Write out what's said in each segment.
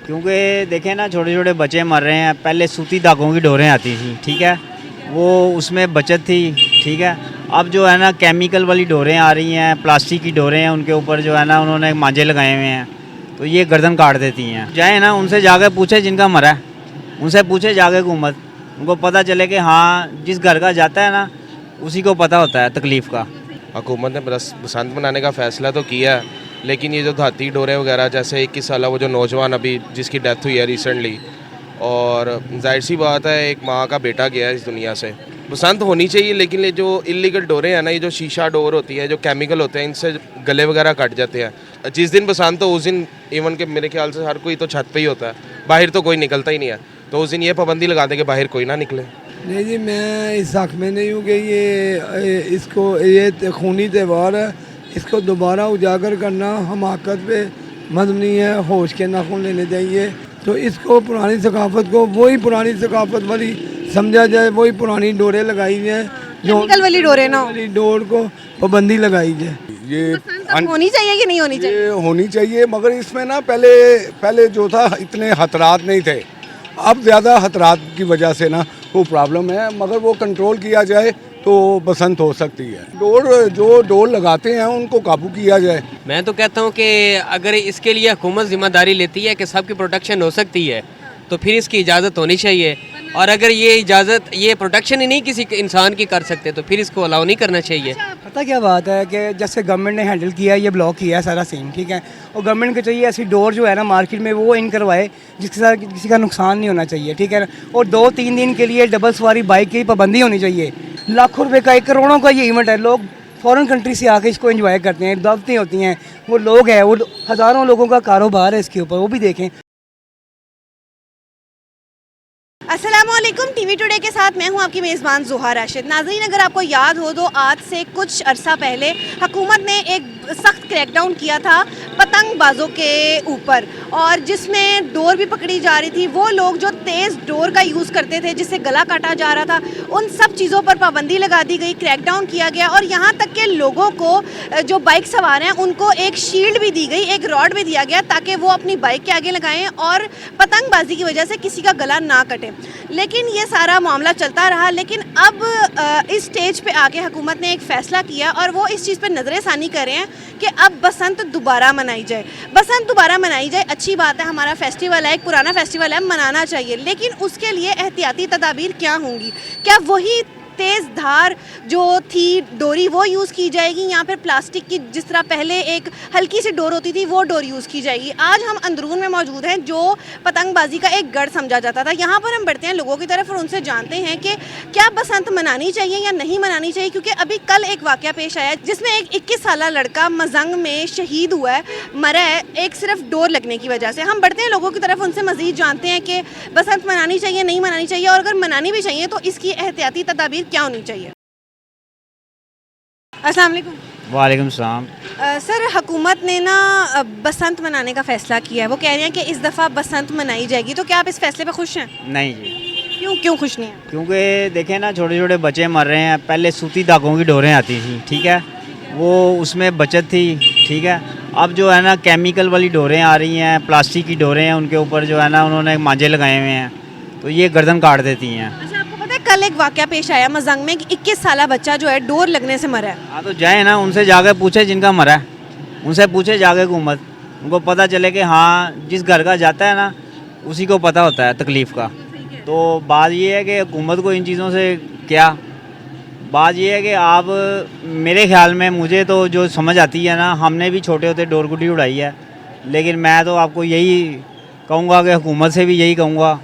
क्योंकि देखें ना, छोटे छोटे बच्चे मर रहे हैं। पहले सूती धागों की डोरें आती थी, ठीक है, वो उसमें बचत थी, ठीक है। अब जो है ना केमिकल वाली डोरें आ रही हैं, प्लास्टिक की डोरें हैं, उनके ऊपर जो है ना उन्होंने मांझे लगाए हुए हैं, तो ये गर्दन काट देती हैं। जाए ना उनसे जाके पूछे जिनका मरा है, उनसे पूछे जाके हुकूमत, उनको पता चले कि हाँ जिस घर का जाता है ना उसी को पता होता है तकलीफ़ का। हुकूमत ने बसंत मनाने का फ़ैसला तो किया है, लेकिन ये जो धाती डोरे वगैरह, जैसे 21 साल वो जो नौजवान अभी जिसकी डेथ हुई है रिसेंटली, और जाहिर सी बात है एक माँ का बेटा गया है इस दुनिया से। बसंत होनी चाहिए, लेकिन ये जो इलीगल डोरे हैं ना, ये जो शीशा डोर होती है, जो केमिकल होते हैं, इनसे गले वगैरह कट जाते हैं। जिस दिन बसंत हो उस दिन इवन के मेरे ख्याल से हर कोई तो छत पे ही होता है, बाहर तो कोई निकलता ही नहीं है। तो उस दिन ये पाबंदी लगा दें कि बाहर कोई ना निकले। नहीं जी, मैं इस हक़ में नहीं हूँ कि ये खूनी त्यौहार है, इसको दोबारा उजागर करना हमाकत पे मबनी है। होश के नाखून लेने चाहिए, तो इसको पुरानी सकाफ़त को वही पुरानी सकाफ़त वाली समझा जाए, वही पुरानी डोरे लगाई जाए, जो केमिकल वाली डोरे ना हो। वाली डोर को पाबंदी लगाई जाए। ये होनी चाहिए कि नहीं होनी चाहिए? ये होनी चाहिए, मगर इसमें ना पहले जो था इतने खतरात नहीं थे, अब ज़्यादा खतरात की वजह से ना वो प्रॉब्लम है। मगर वो कंट्रोल किया जाए तो बसंत हो सकती है। जो डोर लगाते हैं उनको काबू किया जाए। मैं तो कहता हूँ कि अगर इसके लिए हुकूमत जिम्मेदारी लेती है कि सबकी प्रोटेक्शन हो सकती है, तो फिर इसकी इजाज़त होनी चाहिए। और अगर ये इजाज़त, ये प्रोटेक्शन ही नहीं किसी इंसान की कर सकते, तो फिर इसको अलाउ नहीं करना चाहिए। पता क्या बात है कि जैसे गवर्नमेंट ने हैंडल किया है, ये ब्लॉक किया है सारा सीन, ठीक है, और गवर्नमेंट को चाहिए ऐसी डोर जो है ना मार्केट में वो इन करवाए जिसके साथ किसी का नुकसान नहीं होना चाहिए, ठीक है ना। और 2-3 दिन के लिए डबल सवारी बाइक की पाबंदी होनी चाहिए। लाखों रुपए का, 1 करोड़ों का ये इवेंट है, लोग फॉरेन कंट्री से आके इसको एंजॉय करते हैं, दावतें होती हैं, वो लोग हैं, वो हज़ारों लोगों का कारोबार है इसके ऊपर, वो भी देखें। अस्सलामुअलैकुम, टीवी टुडे के साथ मैं हूं आपकी मेज़बान ज़ुहा राशिद। नाज़रीन, अगर आपको याद हो तो आज से कुछ अरसा पहले हुकूमत ने एक सख्त क्रैकडाउन किया था पतंगबाजों के ऊपर, और जिसमें डोर भी पकड़ी जा रही थी। वो लोग जो तेज़ डोर का यूज़ करते थे जिससे गला काटा जा रहा था, उन सब चीज़ों पर पाबंदी लगा दी गई, क्रैकडाउन किया गया। और यहाँ तक के लोगों को, जो बाइक सवार हैं, उनको एक शील्ड भी दी गई, एक रॉड भी दिया गया ताकि वो अपनी बाइक के आगे लगाएं और पतंगबाजी की वजह से किसी का गला ना कटे। लेकिन ये सारा मामला चलता रहा। लेकिन अब इस स्टेज पे आके हुकूमत ने एक फ़ैसला किया और वो इस चीज़ पे नज़र-ए-सानी कर रहे हैं कि अब बसंत दोबारा मनाई जाए। बसंत दोबारा मनाई जाए, अच्छी बात है, हमारा फेस्टिवल है, एक पुराना फेस्टिवल है, मनाना चाहिए। लेकिन उसके लिए एहतियाती तदाबीर क्या होंगी? क्या वही तेज़ धार जो थी डोरी वो यूज़ की जाएगी, या फिर प्लास्टिक की जिस तरह पहले एक हल्की सी डोर होती थी वो डोर यूज़ की जाएगी? आज हम अंदरून में मौजूद हैं जो पतंगबाजी का एक गढ़ समझा जाता था। यहाँ पर हम बढ़ते हैं लोगों की तरफ और उनसे जानते हैं कि क्या बसंत मनानी चाहिए या नहीं मनानी चाहिए। क्योंकि अभी कल एक वाक़या पेश आया जिसमें एक 21 साला लड़का मजंग में शहीद हुआ है, मरा है, एक सिर्फ डोर लगने की वजह से। हम बढ़ते हैं लोगों की तरफ, उनसे मज़ीद जानते हैं कि बसंत मनानी चाहिए, नहीं मनानी चाहिए, और अगर मनानी भी चाहिए तो इसकी एहतियाती तदाबीर क्या होनी चाहिए। अस्सलाम वालेकुम। वालेकुम सलाम। सर, हुकूमत ने ना बसंत मनाने का फ़ैसला किया है, वो कह रहे हैं कि इस दफ़ा बसंत मनाई जाएगी, तो क्या आप इस फैसले पे खुश हैं? नहीं जी। क्यों खुश नहीं हैं? क्योंकि देखें ना, छोटे छोटे बच्चे मर रहे हैं। पहले सूती धागों की डोरें आती थी, ठीक है, वो उसमें बचत थी, ठीक है। अब जो है ना केमिकल वाली डोरें आ रही हैं, प्लास्टिक की डोरें हैं, उनके ऊपर जो है ना उन्होंने मांझे लगाए हुए हैं, तो ये गर्दन काट देती हैं। अच्छा, आपको पता है कल एक वाक़या पेश आया मजंग में कि 21 साला बच्चा जो है डोर लगने से मरा है। हाँ, तो जाए ना उनसे जाके पूछे जिनका मरा है, उनसे पूछे जाके हुकूमत, उनको पता चले कि हाँ जिस घर का जाता है ना उसी को पता होता है तकलीफ़ का। तो बात ये है कि हुकूमत को इन चीज़ों से क्या, बात ये है कि आप, मेरे ख्याल में, मुझे तो जो समझ आती है ना, हमने भी छोटे होते डोर गुड्डी उड़ाई है, लेकिन मैं तो आपको यही कहूँगा कि हुकूमत से भी यही कहूँगा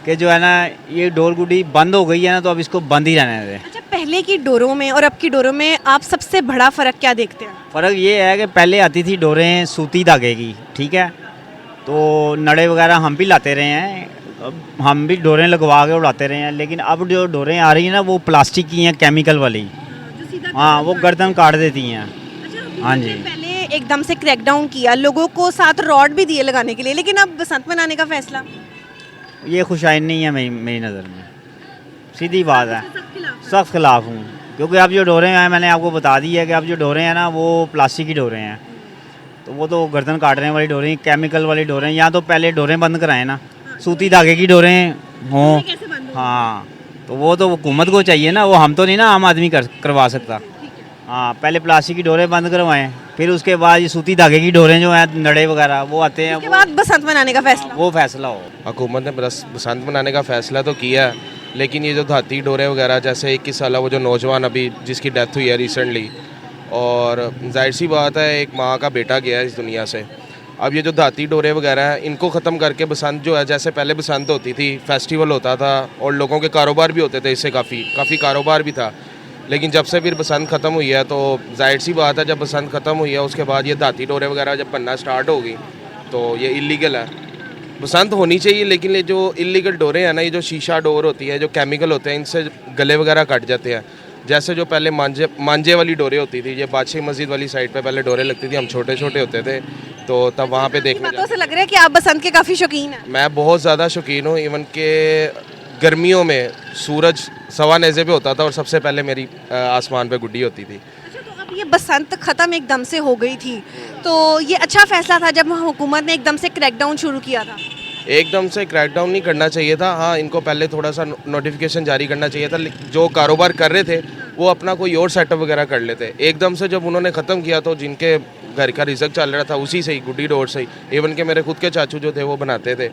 कि जो है ना ये डोर गुड्डी बंद हो गई है ना, तो अब इसको बंद ही रहने दें। अच्छा, पहले की डोरों में और अब की डोरों में आप सबसे बड़ा फ़र्क क्या देखते हैं? फ़र्क ये है कि पहले आती थी डोरें सूती धागे की, ठीक है, तो नड़े वगैरह हम भी लाते रहे हैं, हम भी डोरें लगवा के उड़ाते रहे हैं। लेकिन अब जो डोरें आ रही हैं ना वो प्लास्टिक की हैं, केमिकल वाली। हाँ, वो गर्दन काट देती हैं। हाँ जी। पहले एकदम से क्रैकडाउन किया, लोगों को साथ रॉड भी दिए लगाने के लिए, लेकिन अब बसंत मनाने का फैसला, ये खुशाइन नहीं है मेरी नज़र में, सीधी बात है, सख्त खिलाफ हूँ। क्योंकि अब जो डोरें हैं, मैंने आपको बता दी है कि अब जो डोरें हैं ना वो प्लास्टिक की डोरें हैं, तो वो तो गर्दन काटने वाली डोरें, केमिकल वाली डोरें, या तो पहले डोरें बंद कराएं ना, सूती धागे की डोरें हों। हाँ, तो वो तो हुकूमत को चाहिए ना, वो हम तो नहीं ना, आम आदमी करवा सकता। हाँ, पहले प्लास्टिक की डोरें बंद करवाएं, फिर उसके बाद ये सूती धागे की डोरें जो हैं, नड़े वगैरह वो आते हैं, उसके बाद बसंत मनाने का फैसला। वो फैसला हो। हुकूमत ने बसंत मनाने का फ़ैसला तो किया है, लेकिन ये जो धाती डोरे वगैरह, जैसे 21 साल वो जो नौजवान अभी जिसकी डेथ हुई है रिसेंटली, और जाहिर सी बात है एक माँ का बेटा गया इस दुनिया से। अब ये जो धाती डोरे वगैरह हैं, इनको ख़त्म करके बसंत जो है, जैसे पहले बसंत होती थी, फेस्टिवल होता था और लोगों के कारोबार भी होते थे, इससे काफ़ी कारोबार भी था। लेकिन जब से फिर बसंत ख़त्म हुई है, तो जाहिर सी बात है जब बसंत ख़त्म हुई है उसके बाद ये धाती डोरे वगैरह जब बनना स्टार्ट होगी तो ये इलीगल है। बसंत होनी चाहिए, लेकिन ये जो इलीगल डोरे हैं ना, ये जो शीशा डोर होती है, जो केमिकल होते हैं, इनसे गले वगैरह कट जाते हैं। जैसे जो पहले मांझे वाली डोरे होती थी, ये बादशाही मस्जिद वाली साइड पे पहले डोरे लगती थी, हम छोटे छोटे होते थे तो तब वहाँ पे देखने बातों से लग रहा है कि आप बसंत के काफ़ी शौकीन हैं। मैं बहुत ज़्यादा शौकीन हूँ। इवन के गर्मियों में सूरज सवा नेज़े पे होता था और सबसे पहले मेरी आसमान पे गुड्डी होती थी। अच्छा, तो अब ये बसंत ख़त्म एकदम से हो गई थी, तो ये अच्छा फैसला था जब हुकूमत ने एकदम से क्रैकडाउन शुरू किया था। एकदम से क्रैकडाउन नहीं करना चाहिए था। हाँ, इनको पहले थोड़ा सा नोटिफिकेशन जारी करना चाहिए था। जो कारोबार कर रहे थे वो अपना कोई और सेटअप वगैरह कर लेते। एकदम से जब उन्होंने ख़त्म किया तो जिनके घर का रिजक चल रहा था उसी से ही, गुड्डी डोर से ही, इवन के मेरे खुद के चाचू जो थे वो बनाते थे,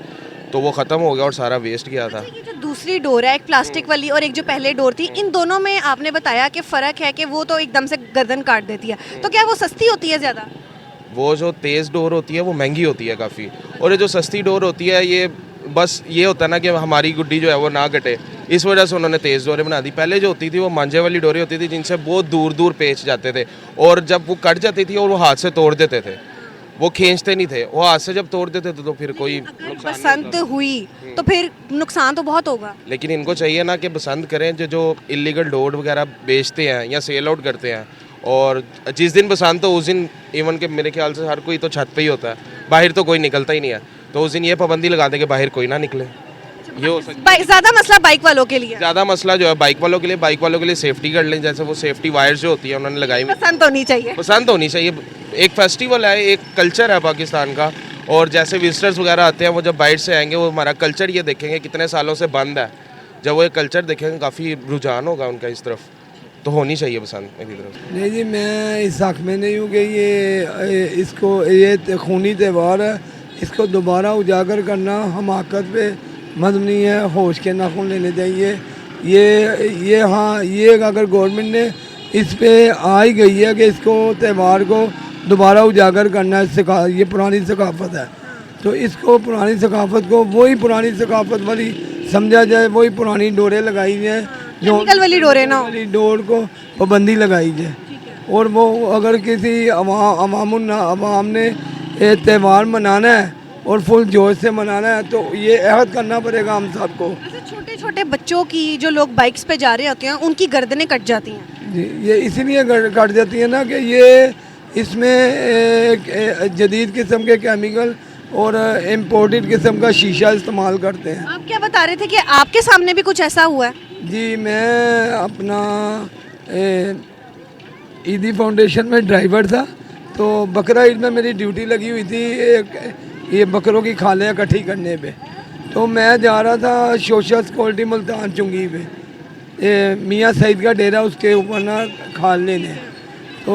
तो वो ख़त्म हो गया और सारा वेस्ट गया था। अच्छा, ये जो दूसरी डोर है, एक प्लास्टिक वाली और एक जो पहले डोर थी, इन दोनों में आपने बताया कि फ़र्क है कि वो तो एकदम से गर्दन काट देती है, तो क्या वो सस्ती होती है ज़्यादा? वो जो तेज़ डोर होती है वो महंगी होती है काफ़ी, और ये जो सस्ती डोर होती है ये बस ये होता है ना कि हमारी गुड्डी जो है वो ना कटे, इस वजह से उन्होंने तेज़ डोरें बना दी। पहले जो होती थी वो मांझे वाली डोरें होती थी जिनसे बहुत दूर दूर पेच जाते थे, और जब वो कट जाती थी और वो हाथ से तोड़ देते थे, वो खींचते नहीं थे, वो हाथ से जब तोड़ देते थे तो फिर कोई बसंत हुई तो फिर नुकसान तो बहुत होगा। लेकिन इनको चाहिए ना कि बसंत करें, जो इलीगल डोर वगैरह बेचते हैं या सेल आउट करते हैं, और जिस दिन बसंत हो उस दिन इवन के मेरे ख्याल से हर कोई तो छत पे ही होता है, बाहर तो कोई निकलता ही नहीं है, तो उस दिन ये पाबंदी लगा दें कि बाहर कोई ना निकले। ये हो सकता है। ज़्यादा मसला बाइक वालों के लिए, ज़्यादा मसला जो है बाइक वालों के लिए सेफ्टी कर लें, जैसे वो सेफ्टी वायर्स जो होती है उन्होंने लगाई हुई। बसंत होनी चाहिए। पसंद होनी चाहिए। एक फेस्टिवल है, एक कल्चर है पाकिस्तान का, और जैसे विजिटर्स वगैरह आते हैं वो जब बाहर से आएंगे वो हमारा कल्चर ये देखेंगे कितने सालों से बंद है, जब वो ये कल्चर देखेंगे काफ़ी रुझान होगा उनका इस तरफ, तो होनी चाहिए पसंद मेरी तरफ। नहीं जी, मैं इस हक़ में नहीं हूँ कि ये खूनी त्यौहार है, इसको दोबारा उजागर करना हमाकत पे मबनी है। होश के नाखून लेने चाहिए। ये हाँ, ये अगर गवर्नमेंट ने इस पे आ ही गई है कि इसको त्यौहार को दोबारा उजागर करना है, ये पुरानी सकाफत है, तो इसको पुरानी सकाफत को वही पुरानी सकाफत वाली समझा जाए, वही पुरानी डोरें लगाई जाए, केमिकल वाली डोरें ना हो। वाली डोर को पाबंदी लगाई जाए। और वो अगर किसी अवाम ने ये त्यौहार मनाना है और फुल जोश से मनाना है तो ये अहद करना पड़ेगा हम सबको। छोटे छोटे बच्चों की, जो लोग बाइक्स पे जा रहे होते हैं, उनकी गर्दनें कट जाती हैं। जी, ये इसीलिए कट जाती है ना कि ये इसमें एक जदीद किस्म के केमिकल और इम्पोर्टेड किस्म का शीशा इस्तेमाल करते हैं। आप क्या बता रहे थे कि आपके सामने भी कुछ ऐसा हुआ है? जी, मैं अपना ईदी फाउंडेशन में ड्राइवर था, तो बकरा ईद में मेरी ड्यूटी लगी हुई थी ये बकरों की खालें इकट्ठी करने पे। तो मैं जा रहा था सोशल सिक्योरिटी मुल्तान चुंगी पे, मियाँ सईद का डेरा, उसके ऊपर ना खाल लेने। तो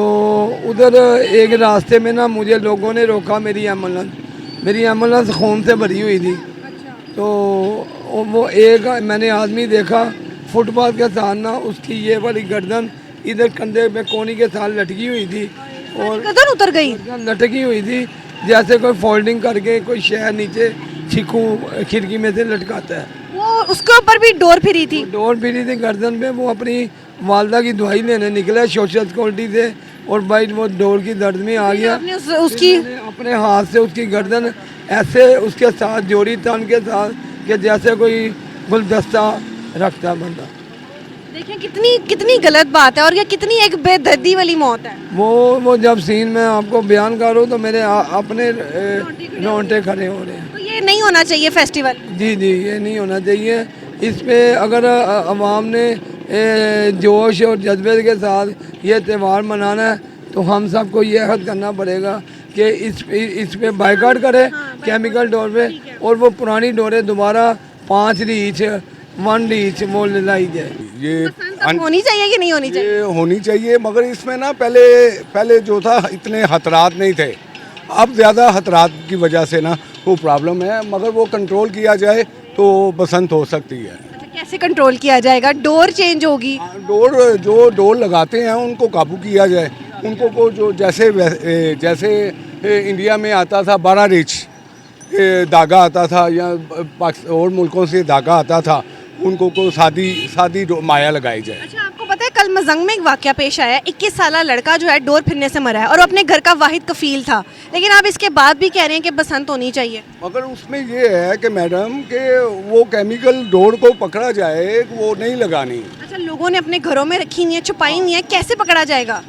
उधर एक रास्ते में ना मुझे लोगों ने रोका, मेरी एम्बुलेंस खून से भरी हुई थी। तो वो एक मैंने आदमी देखा फुटपाथ के साथ ना, उसकी ये वाली गर्दन इधर कंधे पे कोनी के साथ लटकी हुई थी, और गर्दन उतर गई। लटकी हुई थी जैसे कोई फोल्डिंग करके कोई शहर नीचे चीकू खिड़की में से लटकाता है। वो उसके ऊपर भी डोर फिरी थी। डोर फिरी थी गर्दन पे। वो अपनी वालदा की दवाई लेने निकला सोशल सिक्योरिटी से, और भाई वो डोर की दर्द में आ गया। आपने उसकी अपने हाथ से उसकी गर्दन ऐसे उसके साथ जोड़ी तन के साथ कि जैसे कोई गुलदस्ता रखता बंदा। देखिए कितनी गलत बात है, और ये कितनी एक बेदर्दी वाली मौत है। वो जब सीन में आपको बयान करूँ तो मेरे अपने रोंगटे खड़े हो रहे हैं। तो ये नहीं होना चाहिए फेस्टिवल। जी, ये नहीं होना चाहिए। इस पे अगर अवाम ने जोश और जज्बे के साथ ये त्यौहार मनाना है तो हम सबको ये अहद करना पड़ेगा कि इस पे बाइकाट करे केमिकल डोर पे, और वो पुरानी डोरें दोबारा 5 रीच 1 रीच वो लाई जाए। ये अब होनी चाहिए कि नहीं होनी चाहिए? ये होनी चाहिए, मगर इसमें ना पहले जो था इतने खतरात नहीं थे, अब ज़्यादा खतरात की वजह से ना वो प्रॉब्लम है, मगर वो कंट्रोल किया जाए तो बसंत हो सकती है। अच्छा, कैसे कंट्रोल किया जाएगा? डोर चेंज होगी? डोर लगाते हैं उनको काबू किया जाए, उनको को जो जैसे इंडिया में आता था 12 रीच धागा आता था, या और मुल्कों से धागा आता था, उनको को सादी माया लगाई जाए। अच्छा, आपको पता है कल मजंग में एक वाकया पेश आया है, 21 साल लड़का जो है डोर फिरने से मरा है और वो अपने घर का वाहिद कफील था, लेकिन आप इसके बाद भी कह रहे हैं कि बसंत होनी चाहिए। मगर उसमें ये है कि मैडम कि वो केमिकल डोर को पकड़ा जाए, वो नहीं लगानी। अच्छा, लोगों ने अपने घरों में रखी नहीं है, छुपाई नहीं है, कैसे पकड़ा जाएगा?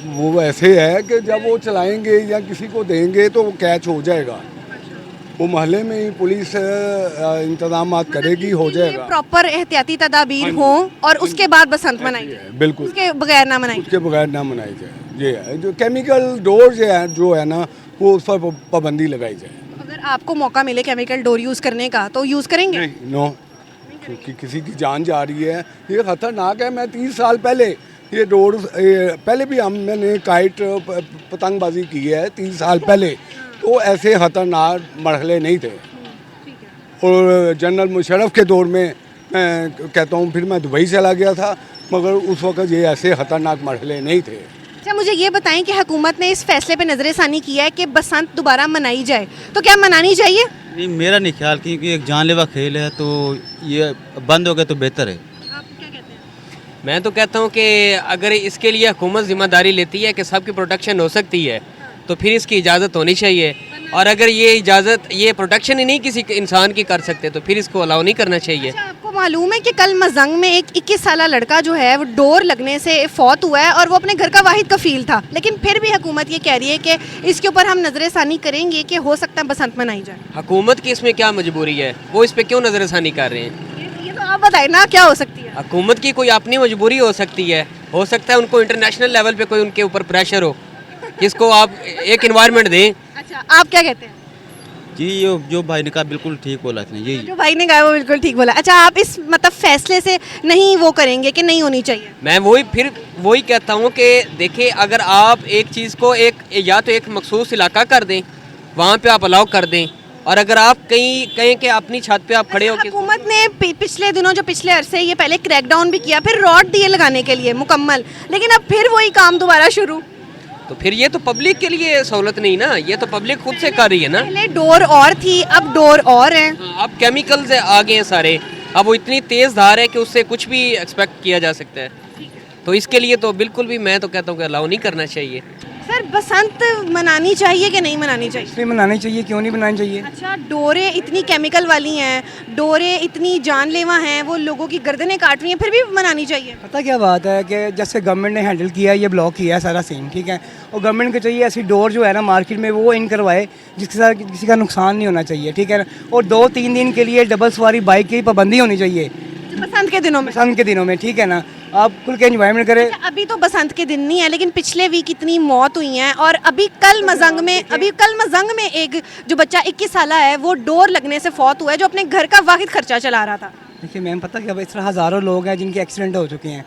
वो ऐसे है कि जब वो चलाएंगे या किसी को देंगे तो वो कैच हो जाएगा, वो महल्ले में ही पुलिस इंतजाम करेगी, हो जाएगा। प्रॉपर एहतियाती तदाबीर हो और उसके बाद बसंत मनाई जाए, बिल्कुल उसके बगैर ना मनाई। उसके बगैर ना मनाई जाए। ये है जो केमिकल डोर जो है ना, वो उस पर पाबंदी लगाई जाए। अगर आपको मौका मिले केमिकल डोर यूज़ करने का तो यूज़ करेंगे? नहीं, नो, क्योंकि किसी की जान जा रही है, ये खतरनाक है। मैं 30 साल पहले ये डोर पहले भी मैंने काइट पतंगबाजी की है 30 साल पहले, तो ऐसे खतरनाक मरहले नहीं थे। और जनरल मुशर्रफ के दौर में मैं कहता हूँ, फिर मैं दुबई चला गया था, मगर उस वक्त ये ऐसे खतरनाक मरहले नहीं थे। अच्छा, मुझे ये बताएं कि हुकूमत ने इस फैसले पे नजरसानी किया है कि बसंत दोबारा मनाई जाए, तो क्या मनानी चाहिए? नहीं, मेरा नहीं ख्याल, क्योंकि एक जानलेवा खेल है, तो ये बंद हो गया तो बेहतर है। आप क्या कहते हैं? मैं तो कहता हूँ कि अगर इसके लिए हुकूमत जिम्मेदारी लेती है कि सबकी प्रोटेक्शन हो सकती है, तो फिर इसकी इजाज़त होनी चाहिए। और अगर ये प्रोटेक्शन ही नहीं किसी इंसान की कर सकते, तो फिर इसको अलाउ नहीं करना चाहिए। अच्छा, आपको मालूम है कि कल मजंग में एक 21 साल लड़का जो है वो डोर लगने से फौत हुआ है और वो अपने घर का वाहिद कफील था, लेकिन फिर भी हुकूमत ये कह रही है कि इसके ऊपर हम नजरसानी करेंगे कि हो सकता है बसंत मनाई जाए। हुकूमत की इसमें क्या मजबूरी है? वो इस पर क्यों नजरसानी कर रहे हैं? ये तो आप बताएं ना, क्या हो सकती है? हुकूमत की कोई अपनी मजबूरी हो सकती है, हो सकता है उनको इंटरनेशनल लेवल पे कोई उनके ऊपर प्रेशर हो, जिसको आप एक इन्वायरमेंट दें। अच्छा, आप क्या कहते हैं? जी, जो भाई ने कहा बिल्कुल ठीक बोला इसने, यही जो भाई ने कहा वो बिल्कुल ठीक बोला। अच्छा, आप इस मतलब फैसले से नहीं वो करेंगे कि नहीं होनी चाहिए? मैं वही कहता हूँ कि देखिए, अगर आप एक चीज़ को या तो एक मखसूस इलाका कर दें, वहाँ पे आप अलाउ कर दें, और अगर आप कहीं के अपनी छत पे आप खड़े हो के हुकूमत ने पिछले दिनों जो पिछले अरसे ये पहले क्रैकडाउन भी किया, फिर रॉड दिए लगाने के लिए मुकम्मल, लेकिन अब फिर वही काम दोबारा शुरू। तो फिर ये तो पब्लिक के लिए सहूलत नहीं ना, ये तो पब्लिक खुद से कर रही है ना। पहले डोर और थी, अब डोर और है। अब केमिकल्स आ गए हैं सारे, अब वो इतनी तेज़ धार है कि उससे कुछ भी एक्सपेक्ट किया जा सकता है। तो इसके लिए तो बिल्कुल भी मैं तो कहता हूँ कि अलाउ नहीं करना चाहिए। सर, बसंत मनानी चाहिए कि नहीं मनानी चाहिए? इसलिए मनानी चाहिए, क्यों नहीं मनानी चाहिए? अच्छा, डोरें इतनी केमिकल वाली हैं, डोरें इतनी जानलेवा हैं, वो लोगों की गर्दनें काट रही हैं, फिर भी मनानी चाहिए? पता क्या बात है कि जैसे गवर्नमेंट ने हैंडल किया है, ये ब्लॉक किया है सारा सीन, ठीक है, और गवर्नमेंट को चाहिए ऐसी डोर जो है ना मार्केट में वो इन करवाए जिसके साथ किसी का नुकसान नहीं होना चाहिए, ठीक है ना। और 2-3 दिन के लिए डबल सवारी बाइक की पाबंदी होनी चाहिए बसंत के दिनों में? बसंत के दिनों में, ठीक है ना, आप खुल के एंजॉयमेंट करें। अच्छा, अभी तो बसंत के दिन नहीं है, लेकिन पिछले वीक इतनी मौत हुई हैं, और अभी कल मजंग में एक जो बच्चा 21 साल है वो डोर लगने से फौत हुआ है, जो अपने घर का वाहिद खर्चा चला रहा था। देखिए मैम, पता क्या, इस तरह हज़ारों लोग हैं जिनके एक्सीडेंट हो चुके हैं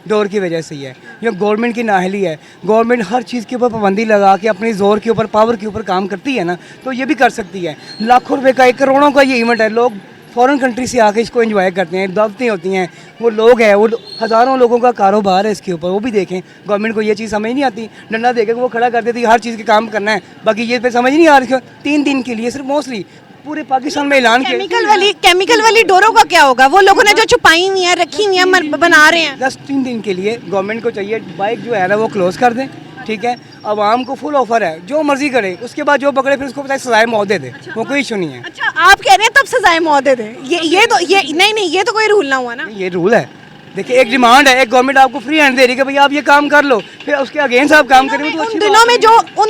डोर की वजह से ही है। ये गवर्नमेंट की नाहली है। गवर्नमेंट हर चीज़ के ऊपर पाबंदी लगा के अपनी ज़ोर के ऊपर, पावर के ऊपर काम करती है ना, तो ये भी कर सकती है। लाखों रुपए का, 1 करोड़ों का ये इवेंट है, लोग फॉरेन कंट्री से आके इसको एंजॉय करते हैं, दावतें होती हैं, वो लोग हैं, वो हज़ारों लोगों का कारोबार है इसके ऊपर, वो भी देखें। गवर्नमेंट को ये चीज़ समझ नहीं आती, डंडा देके वो खड़ा कर देती है, हर चीज़ के काम करना है, बाकी ये पे समझ नहीं आ रही। 3 दिन के लिए सिर्फ मोस्टली पूरे पाकिस्तान में ऐलान किया। केमिकल वाली डोरों का क्या होगा? वो लोगों ने जो छुपाई हुई है, रखी हुई है, बना रहे हैं। 3 दिन के लिए गवर्नमेंट को चाहिए बाइक जो है ना वो क्लोज कर दें, ठीक है। आवाम को फुल ऑफर है, जो मर्जी करे, उसके बाद जो पकड़े फिर उसको सजाए मौत दे दे, वो कोई इशू नहीं है। अच्छा, आप कह रहे हैं तब सजाए मौत दे दे? ये तो कोई रूल ना हुआ ना। ये रूल है। देखिए, एक डिमांड है, एक गवर्नमेंट आपको फ्री हैंड दे रही है कि भाई आप ये काम कर लो, फिर उसके अगेंस्ट आप काम करेंगे तो उन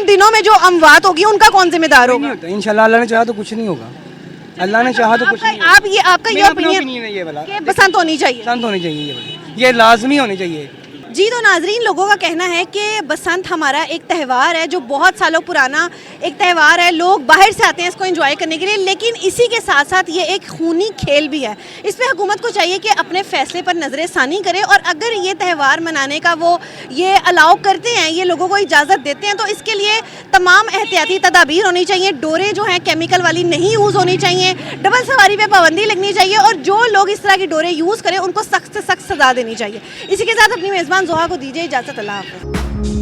दिनों में जो अमवात होगी उनका कौन जिम्मेदार होगा? इंशाल्लाह अल्लाह ने चाहा तो कुछ नहीं होगा, अल्लाह ने चाहा तो कुछ नहीं। आपका ये ओपिनियन है ये वाला कि बसंत होनी चाहिए? बसंत होनी चाहिए, ये लाजमी होनी चाहिए। जी तो नाजरीन, लोगों का कहना है कि बसंत हमारा एक त्यौहार है जो बहुत सालों पुराना एक त्यौहार है। लोग बाहर से आते हैं इसको एंजॉय करने के लिए, लेकिन इसी के साथ साथ ये एक खूनी खेल भी है। इस पर हुकूमत को चाहिए कि अपने फैसले पर नजर षानी करे, और अगर ये त्यौहार मनाने का वो ये अलाउ करते हैं, ये लोगों को इजाज़त देते हैं, तो इसके लिए तमाम एहतियाती तदाबीर होनी चाहिए। डोरे जो हैं केमिकल वाली नहीं यूज़ होनी चाहिए, डबल सवारी पे पाबंदी लगनी चाहिए, और जो लोग इस तरह की डोरे यूज़ करें उनको सख्त से सख्त सजा देनी चाहिए। इसी के साथ अपनी मेज़बान ज़ोहा को दीजिए इजाज़त। अल्लाह हाफ़िज़।